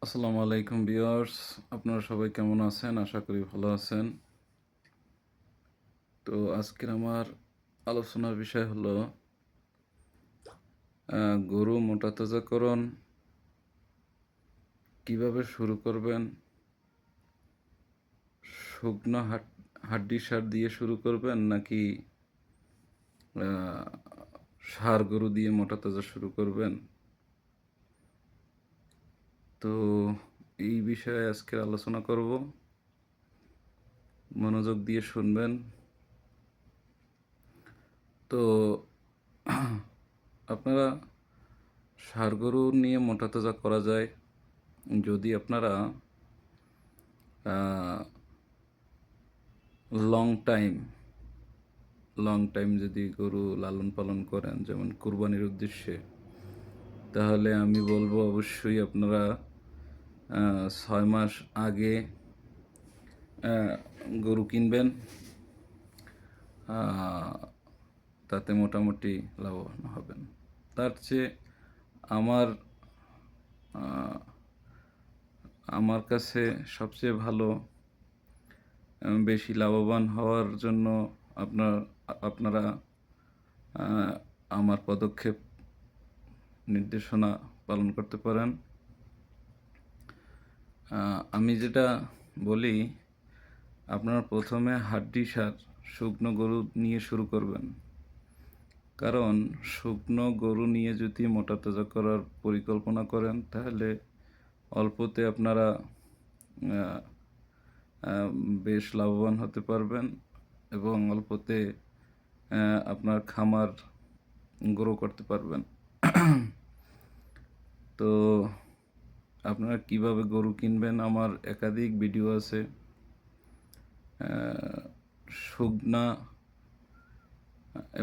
আসসালামু আলাইকুম ভিউয়ার্স, আপনারা সবাই কেমন আছেন? আশা করি ভালো আছেন। তো আজকের আমার আলোচনার বিষয় হলো গরু মোটা তাজাকরণ কিভাবে শুরু করবেন? শুকনো হাড্ডি সার দিয়ে শুরু করবেন নাকি আ ষাঁড় গরু দিয়ে মোটা তাজা শুরু করবেন? তো এই বিষয়ে আজকের আলোচনা করব। মনোযোগ দিয়ে শুনবেন। তো আপনারা ষাঁড় গরু নিয়ে মোটা তাজা করা যায় যদি আপনারা লং টাইম যদি গরু লালন পালন করেন, যেমন কুরবানির উদ্দেশ্যে, তাহলে আমি বলবো অবশ্যই আপনারা 6 মাস আগে গরু কিনবেন। তাতে মোটামুটি লাভবান হবেন। তার চেয়ে আমার আহ, আমার কাছে সবচেয়ে ভালো বেশি লাভবান হওয়ার জন্য আপনারা আমার পদক্ষেপ নির্দেশনা পালন করতে পারেন। আমি যেটা বলি, আপনারা প্রথমে হাড্ডি সার শুকনো গরু নিয়ে শুরু করবেন। কারণ শুকনো গরু নিয়ে যদি মোটা তাজা করার পরিকল্পনা করেন, তাহলে অল্পতে আপনারা আহ, আহ, বেশ লাভবান হতে পারবেন এবং অল্পতে আপনার খামার গ্রো করতে পারবেন। তো আপনারা কিভাবে গরু কিনবেন, আমার একাধিক ভিডিও আছে। শুকনা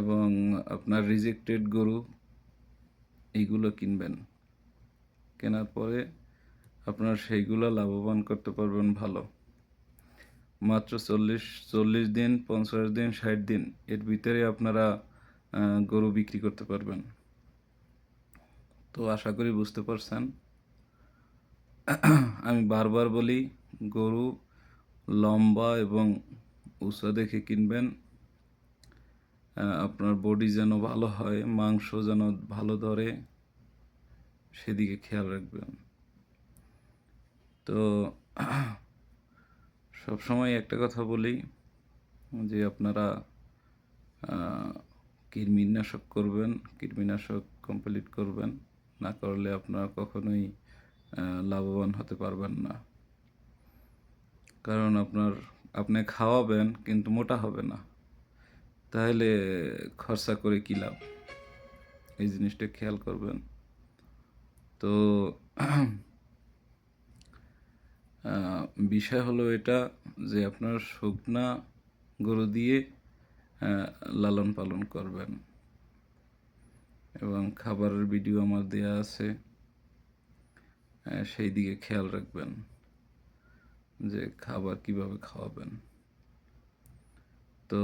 এবং আপনার রিজেক্টেড গরু এইগুলো কিনবেন। কেনার পরে আপনারা সেইগুলো লাভবান করতে পারবেন ভালো। মাত্র 40 দিন, 50 দিন, 60 দিন এর ভিতরে আপনারা গরু বিক্রি করতে পারবেন। তো আশা করি বুঝতে পারছেন। আমি বারবার বলি, গরু লম্বা এবং উঁচা দেখে কিনবেন। আপনার বডি যেন ভালো হয়, মাংস যেন ভালো ধরে, সেদিকে খেয়াল রাখবেন। তো সবসময় একটা কথা বলি যে আপনারা কৃমিনাশক করবেন, কৃমিনাশক কমপ্লিট করবেন। না করলে আপনারা কখনোই লাভবান হতে পারবেন না। কারণ আপনি খাওয়াবেন কিন্তু মোটা হবে না, তাহলে খরচা করে কী লাভ? এই জিনিসটা খেয়াল করবেন। তো বিষয় হলো এটা যে আপনার শুকনা গরু দিয়ে লালন পালন করবেন এবং খাবারের ভিডিও আমার দেয়া আছে, সেই দিকে খেয়াল রাখবেন যে খাবার কিভাবে খাওয়াবেন। তো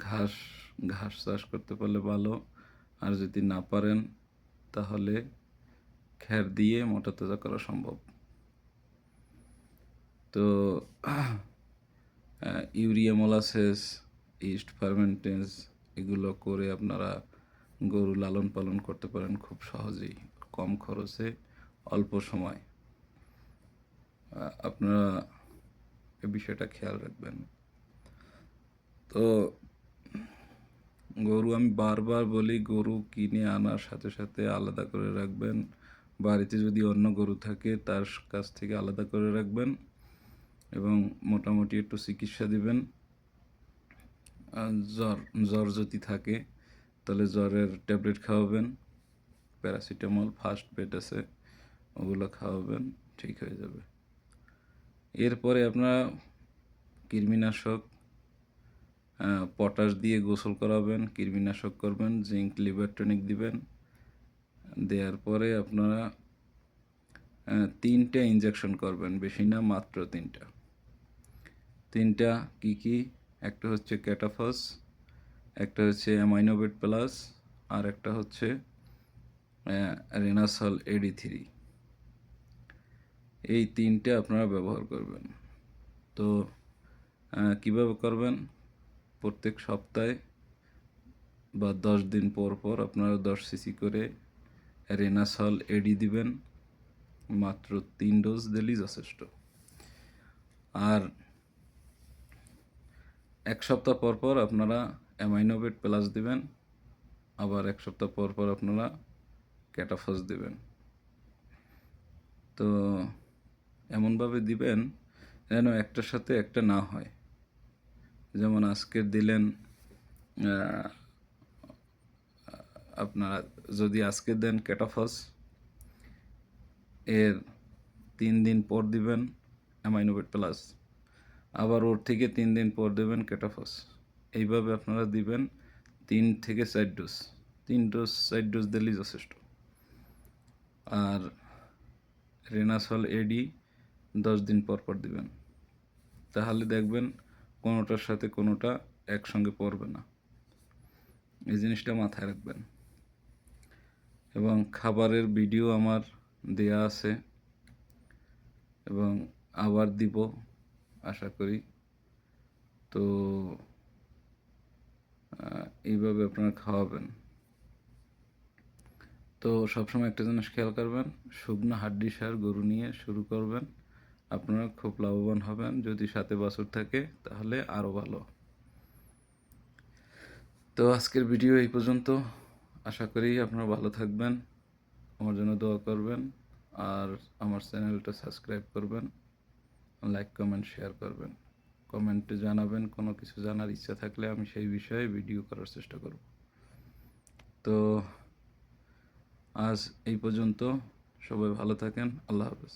ঘাস ঘাস চাষ করতে পারলে ভালো, আর যদি না পারেন তাহলে খ্যার দিয়ে মোটা তাজা করা সম্ভব। তো ইউরিয়া, মোলাসেস, ইস্ট ফার্মেন্টেন্স এগুলো করে আপনারা গরু লালন পালন করতে পারেন খুব সহজেই, কম খরচে, অল্প সময়। আপনারা এই বিষয়টা খেয়াল রাখবেন। তো গরু আমি বারবার বলি, গরু কিনে আনার সাথে সাথে আলাদা করে রাখবেন। বাড়িতে যদি অন্য গরু থাকে তার কাছ থেকে আলাদা করে রাখবেন এবং মোটামুটি একটু চিকিৎসা দিবেন। জ্বর জ্বর যদি থাকে তাহলে জ্বরের ট্যাবলেট খাওয়াবেন, প্যারাসিটামল, ফার্স্ট পেড আছে, ওগুলো খাওয়াবেন, ঠিক হয়ে যাবে। এরপরে আপনারা কৃমিনাশক, পটাশ দিয়ে গোসল করাবেন, কৃমিনাশক করবেন, জিঙ্ক, লিভার টনিক দিবেন। দেওয়ার পরে আপনারা 3টে ইঞ্জেকশন করবেন, বেশি না, মাত্র 3টা কি কি? একটা হচ্ছে ক্যাটাফস, একটা হচ্ছে অ্যামাইনোবেট প্লাস, আর একটা হচ্ছে রেনাসল AD3। এই 3টে আপনারা ব্যবহার করবেন। তো কিভাবে করবেন? প্রত্যেক সপ্তাহে বা 10 দিন পর পর আপনারা 10 সিসি করে রেনাসল এডি দিবেন। মাত্র 3 ডোজ দিলেই যথেষ্ট। আর 1 সপ্তাহ পর পর আপনারা অ্যামাইনোভেট প্লাস দিবেন। আবার 1 সপ্তাহ পর পর আপনারা ক্যাটাফস দিবেন। তো এমনভাবে দিবেন যেন একটার সাথে একটা না হয়। যেমন আজকে দিলেন, আপনারা যদি আজকে দেন ক্যাটাফস, এর 3 দিন পর দিবেন অ্যামাইনোভেট প্লাস, আবার ওর থেকে 3 দিন পর দেবেন ক্যাটাফস। এইভাবে আপনারা দিবেন 3 থেকে 4 ডোজ। 4 ডোজ দিলেই যথেষ্ট। আর রেনাসল এডি 10 দিন পর পর দিবেন। তাহলে দেখবেন কোনোটার সাথে কোনোটা একসঙ্গে পড়বে না। এই জিনিসটা মাথায় রাখবেন। এবং খাবারের ভিডিও আমার দেয়া আছে এবং আবার দিব আশা করি। তো এইভাবে আপনারা খাওয়াবেন। তো সবসময় একটা জিনিস খেয়াল করবেন, শুকনো হাড্ডি সার গরু নিয়ে শুরু করবেন, আপনারা খুব লাভবান হবেন। যদি সাথে বাছুর থাকে তাহলে আরও ভালো। তো আজকের ভিডিও এই পর্যন্ত। আশা করি আপনারা ভালো থাকবেন, আমার জন্য দোয়া করবেন, আর আমার চ্যানেলটা সাবস্ক্রাইব করবেন, লাইক কমেন্ট শেয়ার করবেন। কমেন্টে জানাবেন কোনো কিছু জানার ইচ্ছা থাকলে, আমি সেই বিষয়ে ভিডিও করার চেষ্টা করব। তো আজ এই পর্যন্ত, সবাই ভালো থাকেন। আল্লাহ হাফেজ।